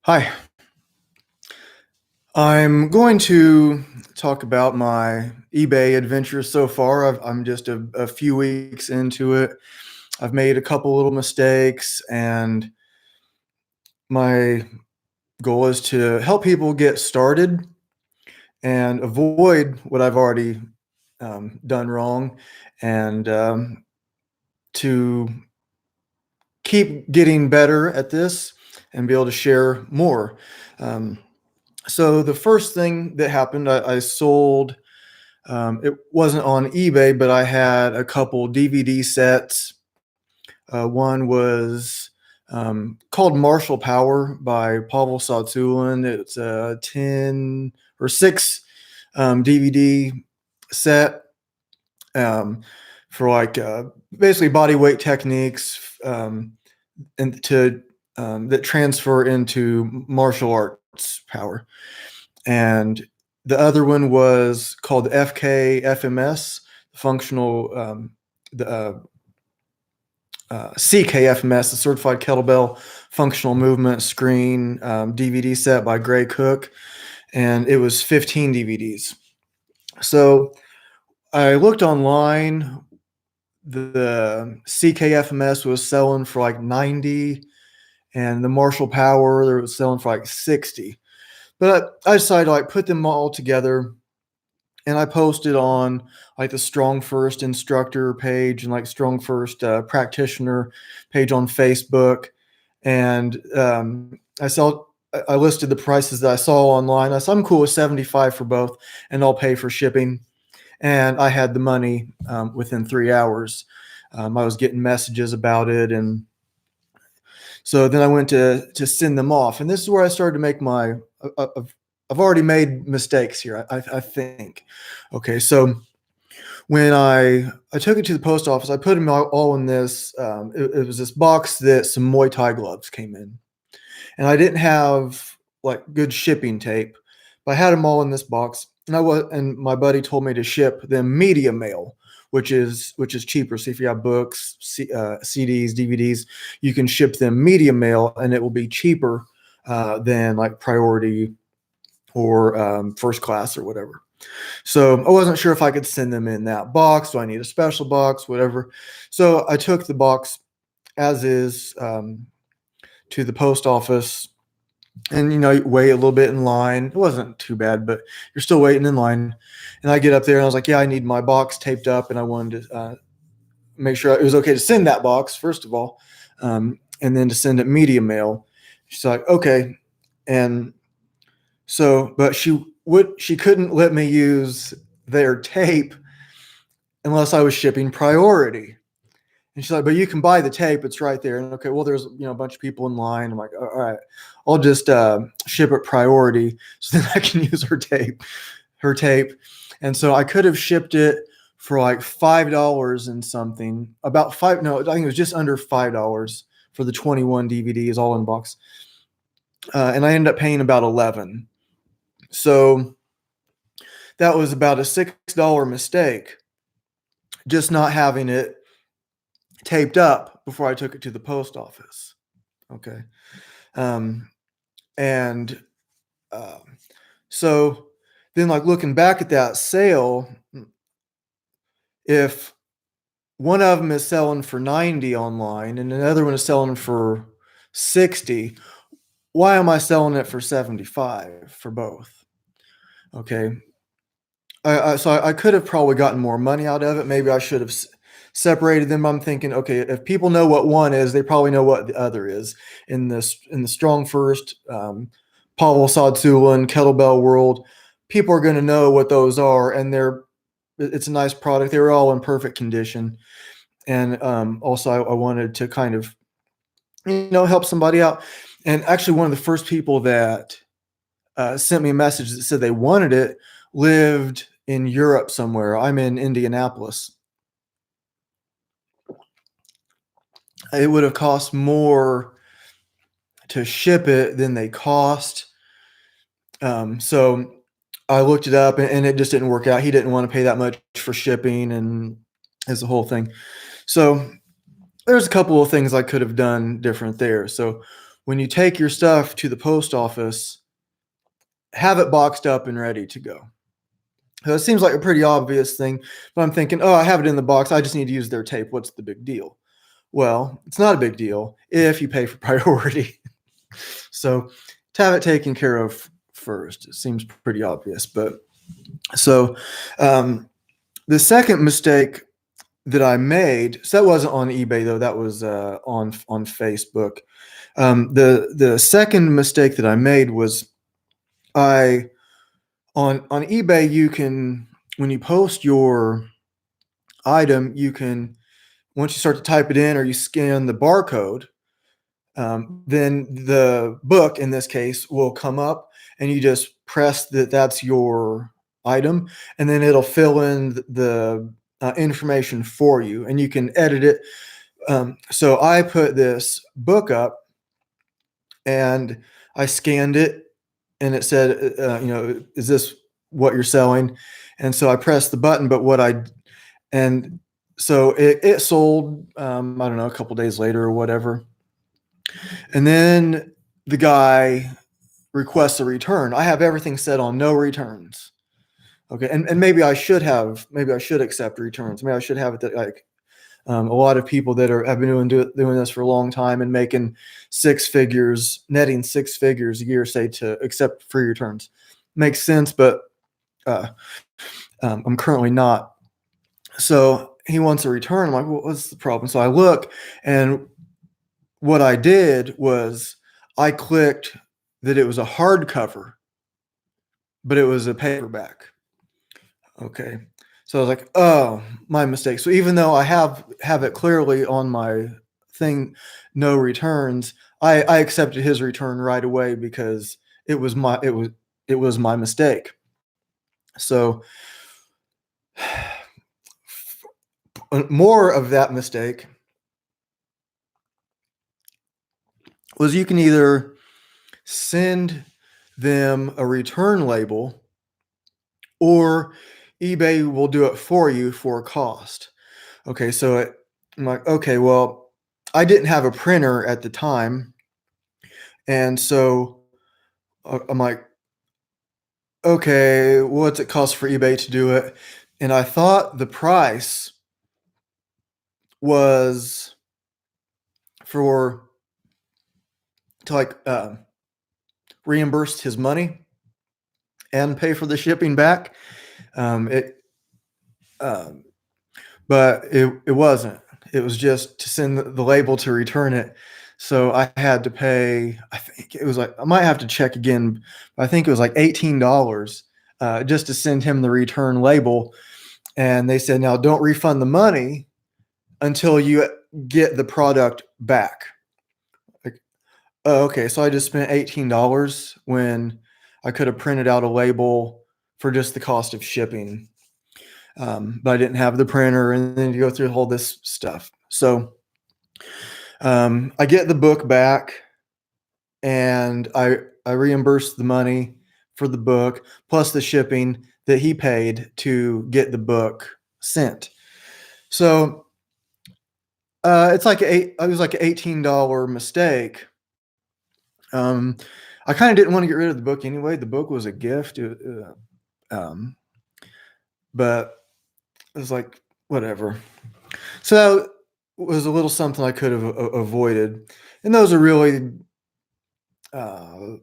Hi, I'm going to talk about my eBay adventure so far. I'm just a few weeks into it. I've made a couple little mistakes, and my goal is to help people get started and avoid what I've already done wrong, and to keep getting better at this and be able to share more. Um, so, the first thing that happened, I sold. It wasn't on eBay, but I had a couple DVD sets. One was called Martial Power by Pavel Satulin. It's a 10 or 6 DVD set um, for basically body weight techniques and to that transfer into martial arts power. And the other one was called FKFMS, functional, the CKFMS, the Certified Kettlebell Functional Movement Screen DVD set by Gray Cook, and it was 15 DVDs. So I looked online. The CKFMS was selling for like 90, and the Martial Power they was selling for like 60. But I decided to like put them all together, and I posted on like the Strong First instructor page and like Strong First practitioner page on Facebook, and I listed the prices that I saw online. I said I'm cool with 75 for both, and I'll pay for shipping. And I had the money within 3 hours. I was getting messages about it, and so then I went to send them off, and this is where I started to make my. I've already made mistakes here. I think. Okay, so when I took it to the post office, I put them all in this. It was this box that some Muay Thai gloves came in, and I didn't have like good shipping tape, but I had them all in this box. And my buddy told me to ship them media mail, which is cheaper. So if you have books, CDs, DVDs, you can ship them media mail, and it will be cheaper than like priority or first class or whatever. So I wasn't sure if I could send them in that box. Do I need a special box? Whatever. So I took the box as is to the post office, and you wait a little bit in line. It wasn't too bad, but you're still waiting in line. And I get up there and I was like, "Yeah, I need my box taped up," and I wanted to make sure it was okay to send that box first of all, and then to send it media mail. She's like, "Okay," and so, but she couldn't let me use their tape unless I was shipping priority. And she's like, "But you can buy the tape; it's right there." And okay, well, there's a bunch of people in line. I'm like, "All right, I'll just ship it priority, so then I can use her tape." And so I could have shipped it for like $5 and something, about five. No, I think it was just under $5 for the 21 DVDs, all in box. And I ended up paying about 11. So that was about a $6 mistake, just not having it taped up before I took it to the post office. Okay. Um, and uh, so then, like looking back at that sale, if one of them is selling for 90 online and another one is selling for 60, why am I selling it for 75 for both? Okay. So I could have probably gotten more money out of it. Maybe I should have separated them. I'm thinking, okay, if people know what one is, they probably know what the other is. In the Strong First, Pavel Sadsulan, Kettlebell World, people are going to know what those are, and it's a nice product. They were all in perfect condition, and also I wanted to kind of help somebody out. And actually, one of the first people that sent me a message that said they wanted it lived in Europe somewhere. I'm in Indianapolis. It would have cost more to ship it than they cost. So I looked it up, and it just didn't work out. He didn't want to pay that much for shipping, and it's the whole thing. So there's a couple of things I could have done different there. So when you take your stuff to the post office, have it boxed up and ready to go. So it seems like a pretty obvious thing, but I'm thinking, oh, I have it in the box. I just need to use their tape. What's the big deal? Well, it's not a big deal if you pay for priority. So to have it taken care of first, it seems pretty obvious. But so the second mistake that I made, so that wasn't on eBay though, that was on Facebook. The second mistake that I made was I on eBay, you can, when you post your item, you can, once you start to type it in or you scan the barcode, then the book in this case will come up and you just press that that's your item, and then it'll fill in the information for you and you can edit it. So I put this book up and I scanned it and it said, is this what you're selling? And so I pressed the button, but and so it sold, I don't know, a couple days later or whatever. And then the guy requests a return. I have everything set on no returns. Okay. And maybe I should accept returns. Maybe I should have it that like, a lot of people that have been doing this for a long time and making netting six figures a year, say, to accept free returns. Makes sense, but I'm currently not. So he wants a return. I'm like, well, what's the problem? So I look, and what I did was I clicked that it was a hardcover, but it was a paperback. Okay. So I was like, oh, my mistake. So even though I have it clearly on my thing, no returns, I accepted his return right away because it was my mistake. So more of that mistake was you can either send them a return label or eBay will do it for you for a cost. Okay, so I'm like, okay, well, I didn't have a printer at the time. And so I'm like, okay, what's it cost for eBay to do it? And I thought the price was to reimburse his money and pay for the shipping back. But it wasn't. It was just to send the label to return it. So I had to pay, I think it was like, I might have to check again, but I think it was like $18 just to send him the return label. And they said, now don't refund the money until you get the product back. Like, oh, okay. So I just spent $18 when I could have printed out a label for just the cost of shipping. But I didn't have the printer, and then you go through all this stuff. So I get the book back, and I reimbursed the money for the book plus the shipping that he paid to get the book sent. So it was like an $18 mistake. I kind of didn't want to get rid of the book anyway. The book was a gift, but it was like, whatever. So that was a little something I could have avoided. And those are really the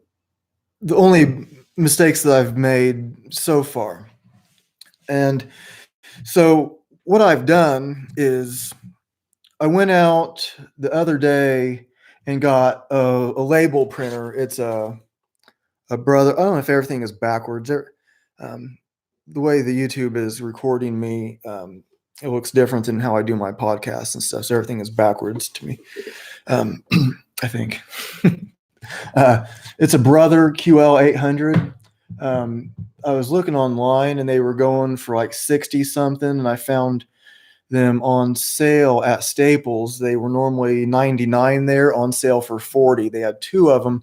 only mistakes that I've made so far. And so what I've done is I went out the other day and got a label printer. It's a brother. I don't know if everything is backwards. The way the YouTube is recording me, it looks different than how I do my podcasts and stuff. So everything is backwards to me. I think it's a Brother QL 800. I was looking online and they were going for like 60 something, and I found them on sale at Staples. They were normally 99 there, on sale for 40. They had two of them.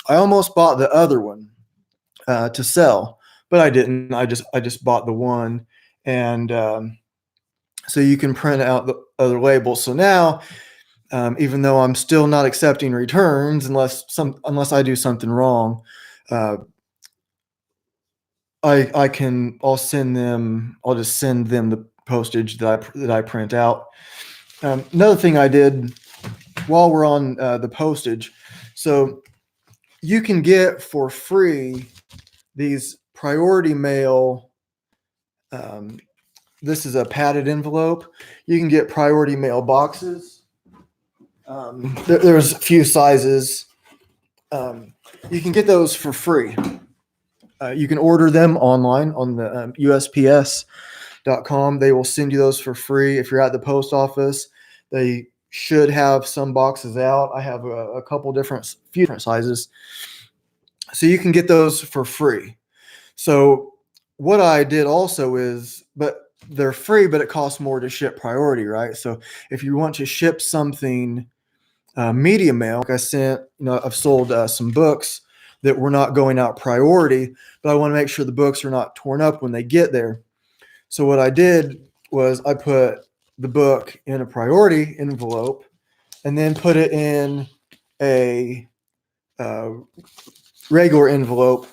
I almost bought the other one to sell, but I didn't. I just bought the one, and so you can print out the other labels. So now even though I'm still not accepting returns unless I do something wrong. Uh, I'll just send them the postage that I print out. Another thing I did while we're on the postage, so you can get for free these priority mail. Um, this is a padded envelope. You can get priority mail boxes. There's a few sizes. You can get those for free. You can order them online on the USPS.com. They will send you those for free. If you're at the post office, they should have some boxes out. I have a few different sizes. So you can get those for free. So what I did also is, but they're free, but it costs more to ship priority, right? So if you want to ship something media mail, like I've sold some books that were not going out priority, but I want to make sure the books are not torn up when they get there. So what I did was I put the book in a priority envelope and then put it in a regular envelope.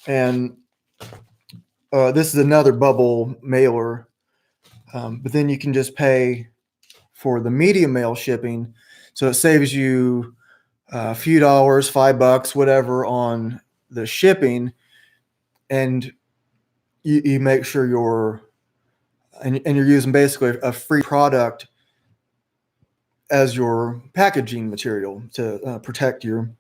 And this is another bubble mailer, but then you can just pay for the media mail shipping. So it saves you a few dollars, $5, whatever, on the shipping, and you make sure you're using basically a free product as your packaging material to protect your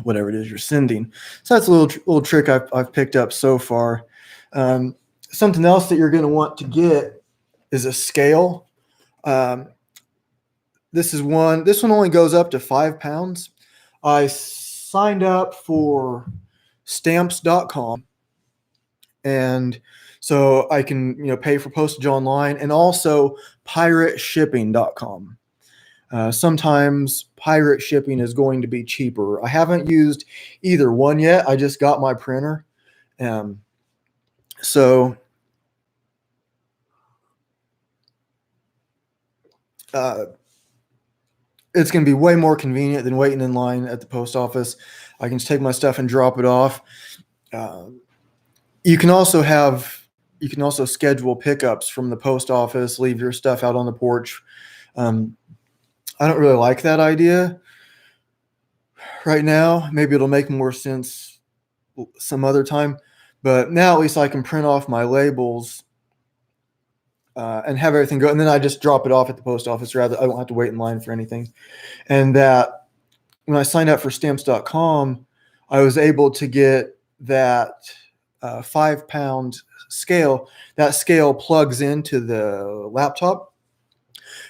whatever it is you're sending. So that's a little trick I've picked up so far. Something else that you're going to want to get is a scale. This one only goes up to 5 pounds. I signed up for stamps.com, and so I can pay for postage online, and also pirateshipping.com. Sometimes pirate shipping is going to be cheaper. I haven't used either one yet. I just got my printer. So it's going to be way more convenient than waiting in line at the post office. I can just take my stuff and drop it off. You can also schedule pickups from the post office, leave your stuff out on the porch. I don't really like that idea right now. Maybe it'll make more sense some other time, but now at least I can print off my labels and have everything go, and then I just drop it off at the post office. Rather, I don't have to wait in line for anything. And that when I signed up for stamps.com, I was able to get that 5 pound scale. That scale plugs into the laptop,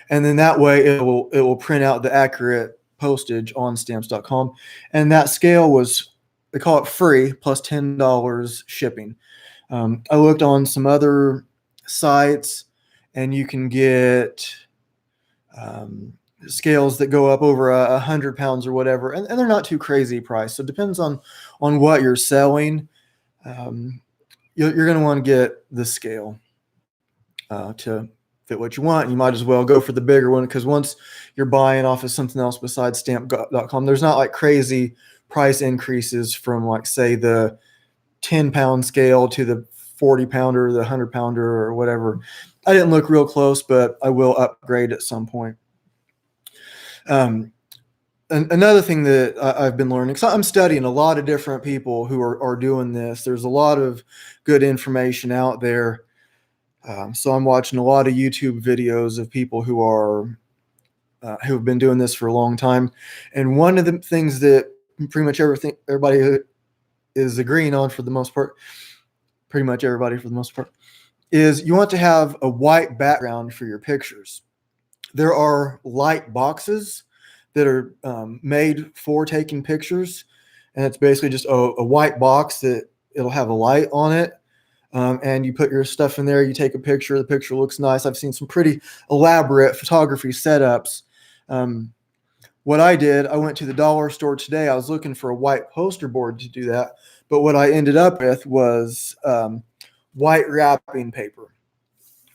and then that way it will print out the accurate postage on stamps.com. And that scale they call it free plus $10 shipping. I looked on some other sites, and you can get scales that go up over 100 pounds or whatever, and they're not too crazy priced. So it depends on what you're selling. You're going to want to get the scale to fit what you want. You might as well go for the bigger one, because once you're buying off of something else besides stamp.com, there's not like crazy price increases from, like, say, the 10-pound scale to the 40-pounder, the 100-pounder, or whatever. I didn't look real close, but I will upgrade at some point. And another thing that I've been learning, so I'm studying a lot of different people who are doing this. There's a lot of good information out there. So I'm watching a lot of YouTube videos of people who have been doing this for a long time. And one of the things that pretty much everybody is agreeing on, for the most part, is you want to have a white background for your pictures. There are light boxes that are made for taking pictures, and it's basically just a white box that it'll have a light on it, and you put your stuff in there, you take a picture, the picture looks nice. I've seen some pretty elaborate photography setups. What I did, I went to the dollar store today. I was looking for a white poster board to do that, but what I ended up with was white wrapping paper.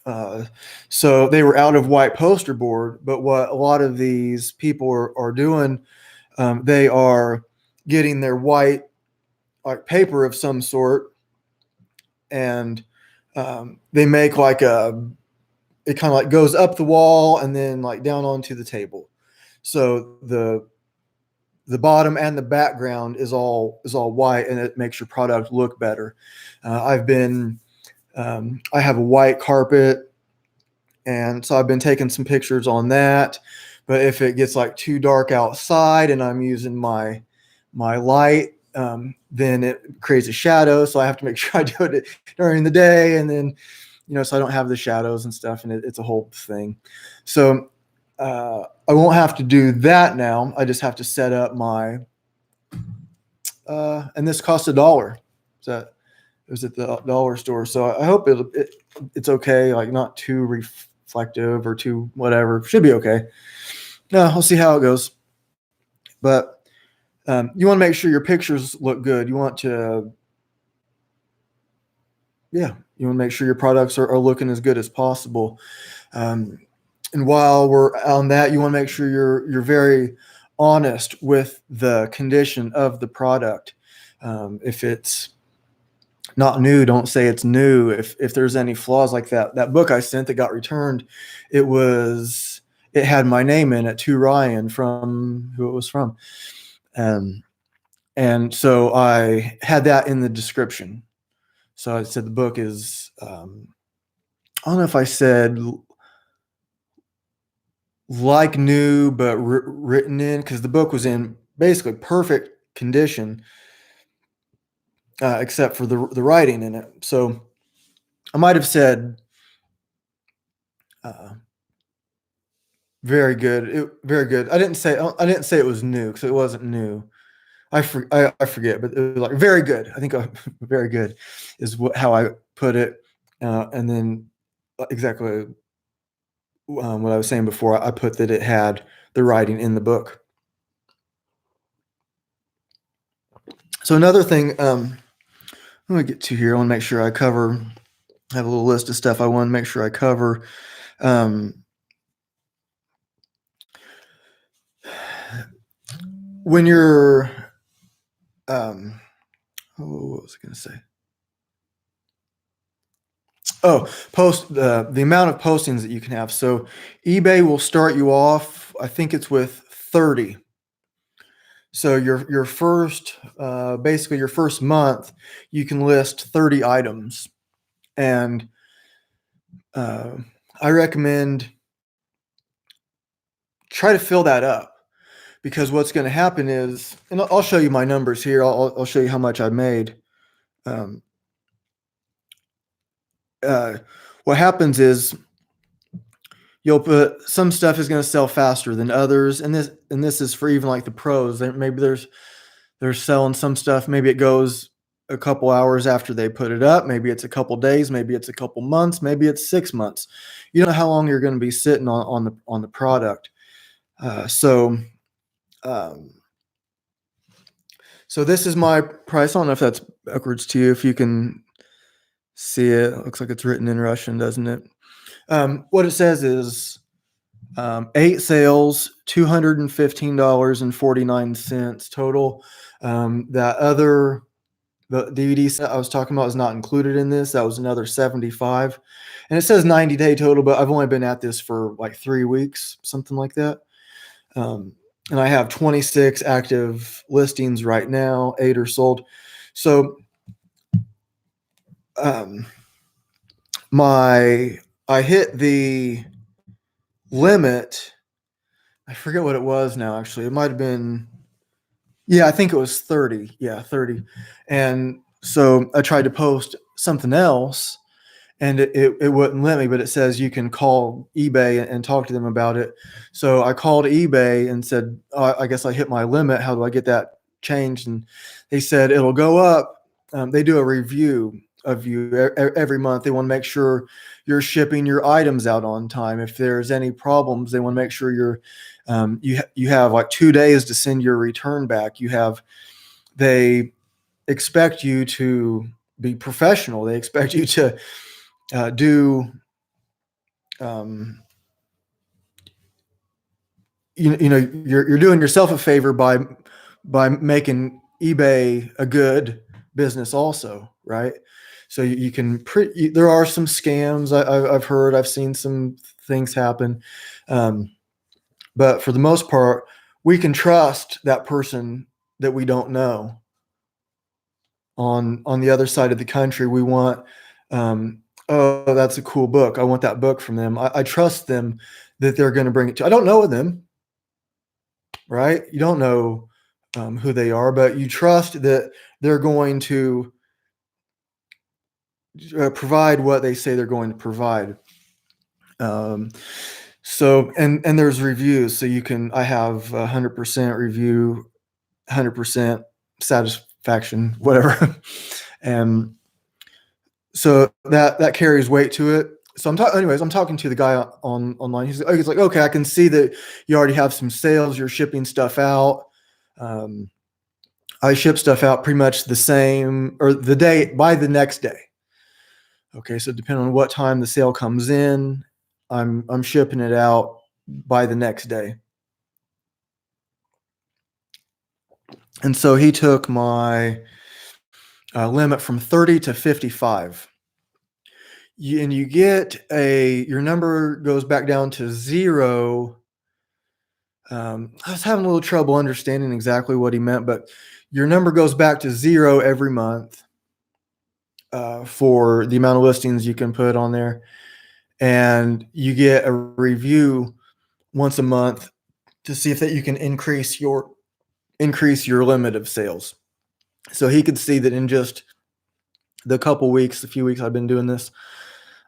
Uh, so they were out of white poster board, but what a lot of these people are doing, they are getting their white like paper of some sort, and they make like it kind of like goes up the wall and then like down onto the table. So the bottom and the background is all white, and it makes your product look better. I have a white carpet, and so I've been taking some pictures on that. But if it gets like too dark outside and I'm using my light, then it creates a shadow. So I have to make sure I do it during the day, and then so I don't have the shadows and stuff, and it's a whole thing. So I won't have to do that now. I just have to set up my, and this costs $1. So it was at the dollar store. So I hope it's okay, like not too reflective or too whatever. Should be okay. No, we'll see how it goes. But you want to make sure your pictures look good. You want to, yeah, you want to make sure your products are looking as good as possible. And while we're on that, you want to make sure you're very honest with the condition of the product. If it's not new, don't say it's new. If there's any flaws, like that book I sent that got returned, it had my name in it, to Ryan, from who it was from. And so I had that in the description. So I said the book is, I don't know if I said like new, but written in, because the book was in basically perfect condition, except for the writing in it. So I might have said very good. Very good. I didn't say it was new, because it wasn't new. I forget, but it was like very good. I think very good is how I put it, and then exactly what I was saying before. I put that it had the writing in the book. So another thing, I'm gonna get to here. I want to make sure I cover. I have a little list of stuff I want to make sure I cover. When you're, what was I going to say? Oh, the amount of postings that you can have. So eBay will start you off, I think it's with 30. So your first, basically your first month, you can list 30 items, and I recommend try to fill that up, because what's going to happen is, and I'll show you my numbers here. I'll show you how much I made. Um, what happens is you'll put some stuff is going to sell faster than others, and this is for even like the pros. Maybe they're selling some stuff. Maybe it goes a couple hours after they put it up. Maybe it's a couple days. Maybe it's a couple months. Maybe it's 6 months. You don't know how long you're going to be sitting on the product. Um, so this is my price. I don't know if that's backwards to you. If you can see it, it looks like it's written in Russian, doesn't it? What it says is 8 sales, $215.49 total. The DVD set I was talking about is not included in this. That was another 75, and it says 90-day total, but I've only been at this for like 3 weeks, something like that. And I have 26 active listings right now. 8 are sold. So I hit the limit. I forget what it was now, actually. It might have been, yeah, I think it was 30. Yeah, 30. And so I tried to post something else, and it wouldn't let me, but it says you can call eBay and talk to them about it. So I called eBay and said, I guess I hit my limit. How do I get that changed? And they said it'll go up. They do a review of you every month. They want to make sure you're shipping your items out on time. If there's any problems, they want to make sure you have like 2 days to send your return back. They expect you to be professional. They expect you to do um, you're doing yourself a favor by making eBay a good business also, right? So you can there are some scams I've heard, I've seen some things happen, um, but for the most part, we can trust that person that we don't know on the other side of the country. We want, oh, that's a cool book. I want that book from them. I trust them that they're going to bring it to. I don't know them, right? You don't know who they are, but you trust that they're going to provide what they say they're going to provide. Um, so and there's reviews, so you can. I have 100% review, 100% satisfaction, whatever, and so that carries weight to it. So I'm talking to the guy online. He's like, okay, I can see that you already have some sales. You're shipping stuff out. Um, I ship stuff out pretty much the same or the day by the next day. Okay, so depending on what time the sale comes in, I'm shipping it out by the next day. And so he took my limit from 30 to 55. And you get your number goes back down to zero. I was having a little trouble understanding exactly what he meant, but your number goes back to zero every month for the amount of listings you can put on there. And you get a review once a month to see if that you can increase your limit of sales. So he could see that in just a few weeks I've been doing this,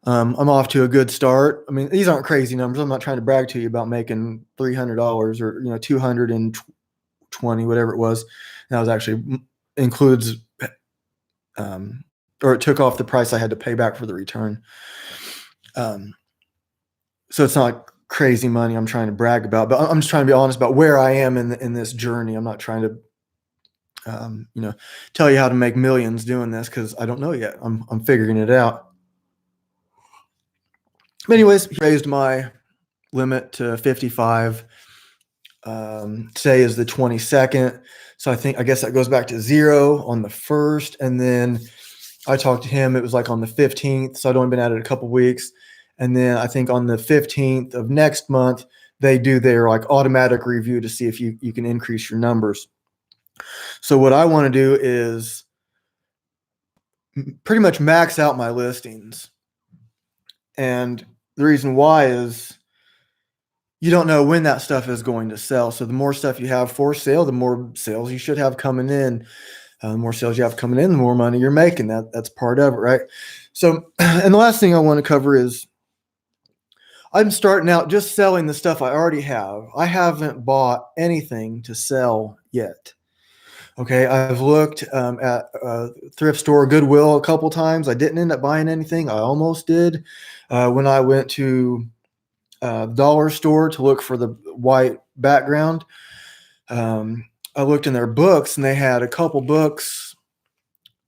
I'm off to a good start. I mean, these aren't crazy numbers. I'm not trying to brag to you about making $300 or 220, whatever it was. That was actually includes, or it took off the price I had to pay back for the return. So it's not crazy money I'm trying to brag about, but I'm just trying to be honest about where I am in this journey. I'm not trying to, tell you how to make millions doing this because I don't know yet. I'm figuring it out. But anyways, he raised my limit to 55. Today is the 22nd. So I guess that goes back to zero on the 1st. And then I talked to him. It was like on the 15th. So I'd only been at it a couple weeks. And then I think on the 15th of next month, they do their like automatic review to see if you can increase your numbers. So what I want to do is pretty much max out my listings. And the reason why is you don't know when that stuff is going to sell. So the more stuff you have for sale, the more sales you should have coming in. The more sales you have coming in, the more money you're making. That's part of it, right? So, and the last thing I want to cover is I'm starting out just selling the stuff I already have. I haven't bought anything to sell yet. Okay, I've looked at a thrift store, Goodwill, a couple times. I didn't end up buying anything. I almost did when I went to dollar store to look for the white background. I looked in their books and they had a couple books.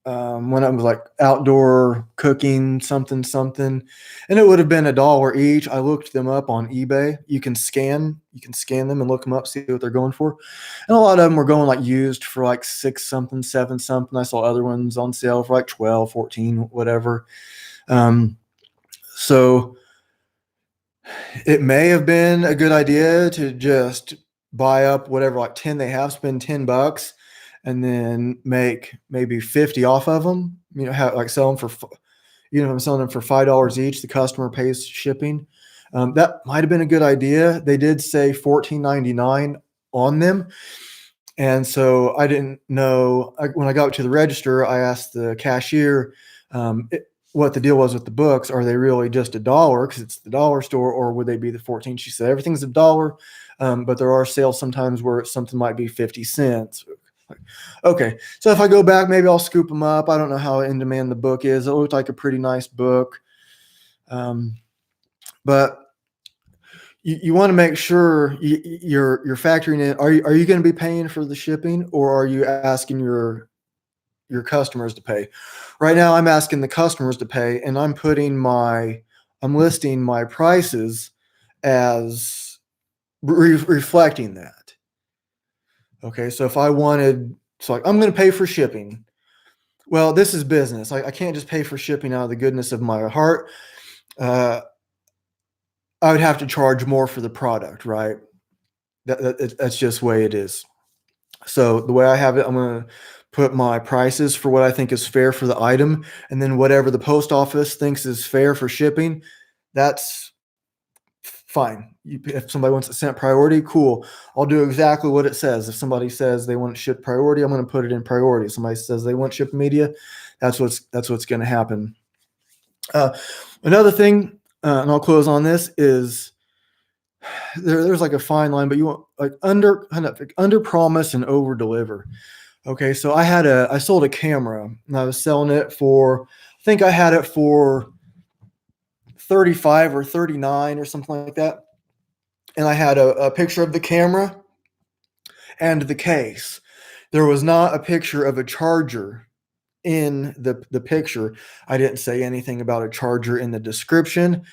When it was like outdoor cooking, something, and it would have been $1 each. I looked them up on eBay. You can scan them and look them up, see what they're going for. And a lot of them were going like used for like 6 something, 7 something. I saw other ones on sale for like 12, 14, whatever. So it may have been a good idea to just buy up whatever, like 10 they have, spend $10 and then make maybe 50 off of them, sell them for, I'm selling them for $5 each. The customer pays shipping. That might've been a good idea. They did say $14.99 on them. And so I didn't know when I got to the register, I asked the cashier, what the deal was with the books. Are they really just $1 because it's the dollar store, or would they be the 14? She said everything's $1, but there are sales sometimes where something might be 50 cents. Okay, so if I go back, maybe I'll scoop them up. I don't know how in demand the book is. It looked like a pretty nice book, but you want to make sure you're factoring in. Are you going to be paying for the shipping, or are you asking your customers to pay? Right now, I'm asking the customers to pay, and I'm putting my I'm listing my prices as reflecting that. Okay, so if I wanted, so like, I'm going to pay for shipping. Well, this is business. I can't just pay for shipping out of the goodness of my heart. Uh, I would have to charge more for the product, right? That's just the way it is. So the way I have it, I'm going to put my prices for what I think is fair for the item, and then whatever the post office thinks is fair for shipping, that's fine. If somebody wants it sent priority, cool. I'll do exactly what it says. If somebody says they want it shipped priority, I'm going to put it in priority. If somebody says they want shipped media, that's what's going to happen. Another thing, and I'll close on this, is there's like a fine line, but you want like under promise and over deliver. Okay, so I sold a camera and I was selling it for, I think I had it for 35 or 39 or something like that. And I had a picture of the camera and the case. There was not a picture of a charger in the picture. I didn't say anything about a charger in the description.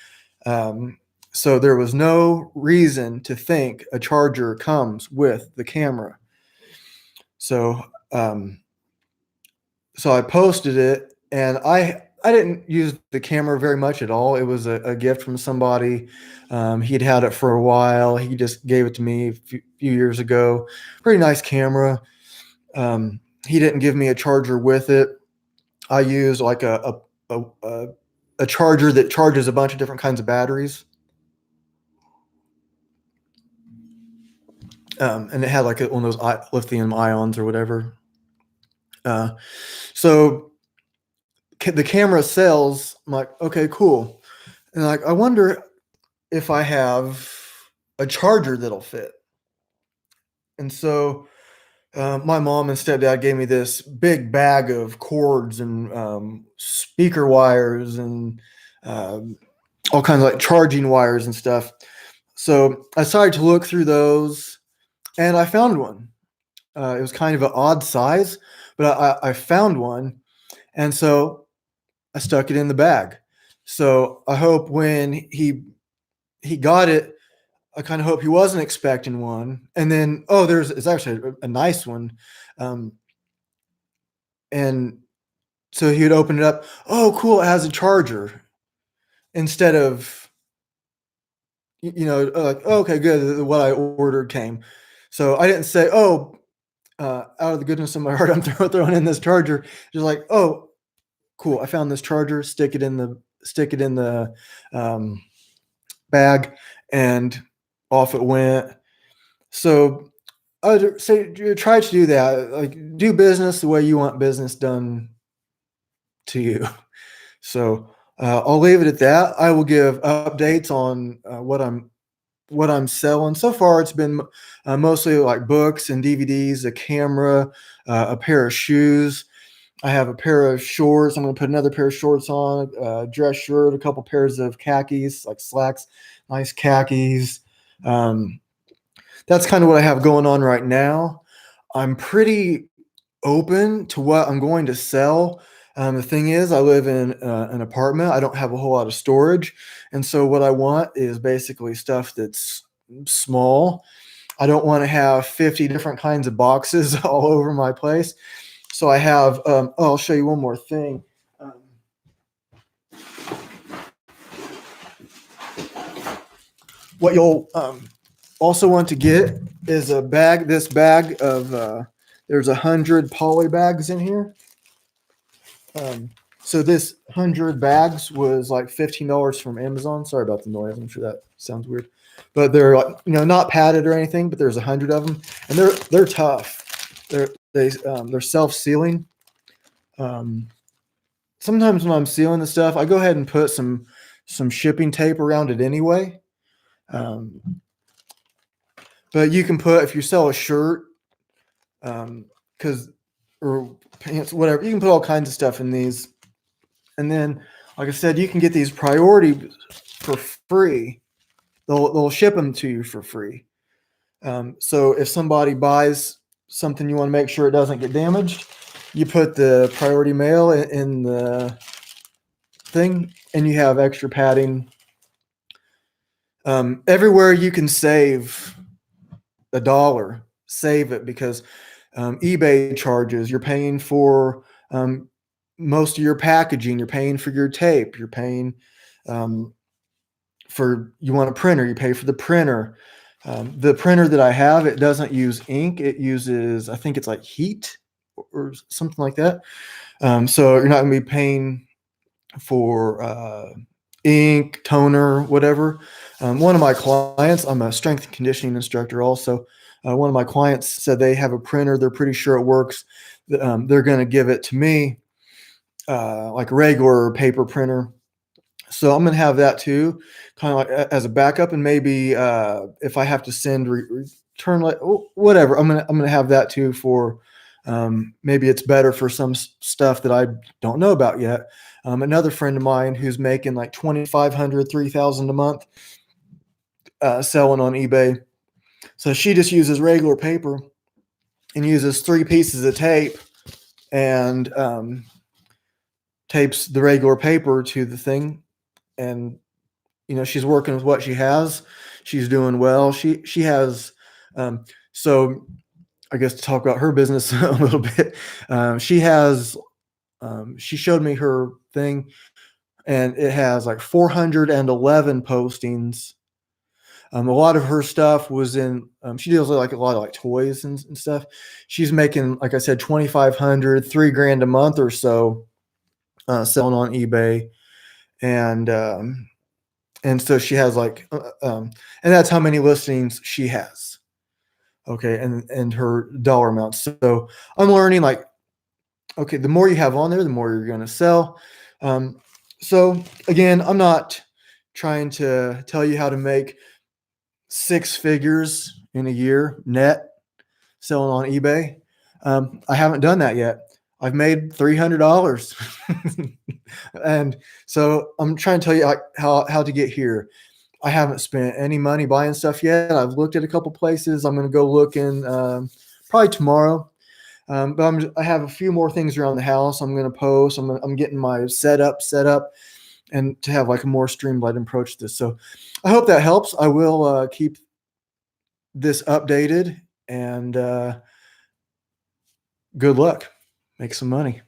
So there was no reason to think a charger comes with the camera. So so I posted it, and I didn't use the camera very much at all. It was a gift from somebody. He'd had it for a while. He just gave it to me a few years ago. Pretty nice camera. He didn't give me a charger with it. I used like a charger that charges a bunch of different kinds of batteries. And it had like one of those lithium ions or whatever. So the camera sells. I'm like, okay, cool. And like, I wonder if I have a charger that'll fit. And so my mom and stepdad gave me this big bag of cords and speaker wires and all kinds of like charging wires and stuff. So I started to look through those, and I found one. It was kind of an odd size, but I found one. And so I stuck it in the bag. So I hope when he got it, I kind of hope he wasn't expecting one. And then, oh, it's actually a nice one. And so he would open it up. Oh, cool. It has a charger instead of, like, oh, okay, good. What I ordered came. So I didn't say, oh, out of the goodness of my heart, I'm throwing in this charger. Just like, oh, cool. I found this charger. Stick it in the bag, and off it went. So I would say try to do that. Like, do business the way you want business done to you. So I'll leave it at that. I will give updates on what I'm selling. So far, it's been mostly like books and DVDs, a camera, a pair of shoes. I have a pair of shorts. I'm going to put another pair of shorts on, a dress shirt, a couple pairs of khakis, like slacks, nice khakis. That's kind of what I have going on right now. I'm pretty open to what I'm going to sell. The thing is, I live in an apartment. I don't have a whole lot of storage. And so what I want is basically stuff that's small. I don't want to have 50 different kinds of boxes all over my place. So I have, I'll show you one more thing. What you'll also want to get is this bag of, there's 100 poly bags in here. So this 100 bags was like $15 from Amazon. Sorry about the noise. I'm sure that sounds weird, but they're not padded or anything, but there's 100 of them, and they're tough. They're self-sealing. Sometimes when I'm sealing the stuff, I go ahead and put some shipping tape around it anyway. But you can put, if you sell a shirt, or pants, whatever, you can put all kinds of stuff in these. And then, like I said, you can get these priority for free. They'll ship them to you for free. So if somebody buys something, you want to make sure it doesn't get damaged, you put the priority mail in the thing, and you have extra padding Everywhere you can save a dollar, save it, because eBay charges. You're paying for most of your packaging. You're paying for your tape. You're paying um, for, you want a printer, you pay for the printer. The printer that I have, it doesn't use ink. It uses, I think it's like heat or something like that. So you're not going to be paying for ink, toner, whatever. One of my clients, I'm a strength and conditioning instructor also. One of my clients said they have a printer. They're pretty sure it works. They're going to give it to me, like a regular paper printer. So I'm going to have that too, kind of like as a backup. And maybe if I have to send return, like whatever, I'm gonna have that too for maybe it's better for some stuff that I don't know about yet. Another friend of mine who's making like 2,500, 3,000 a month selling on eBay. So she just uses regular paper and uses 3 pieces of tape and tapes the regular paper to the thing. And she's working with what she has. She's doing well. She has um, so I guess to talk about her business a little bit, she has she showed me her thing, and it has like 411 postings. A lot of her stuff was in, she deals with like a lot of like toys and stuff. She's making, like I said, 2,500, 3 grand a month or so, selling on eBay. And so she has like and that's how many listings she has. Okay. And her dollar amount. So I'm learning, like, okay, the more you have on there, the more you're going to sell. So again, I'm not trying to tell you how to make 6 figures in a year net selling on eBay. I haven't done that yet. I've made $300. And so I'm trying to tell you how to get here. I haven't spent any money buying stuff yet. I've looked at a couple places. I'm going to go look in probably tomorrow. But I have a few more things around the house. I'm going to post. I'm getting my setup set up, and to have like a more streamlined approach to this. So I hope that helps. I will keep this updated, and good luck. Make some money.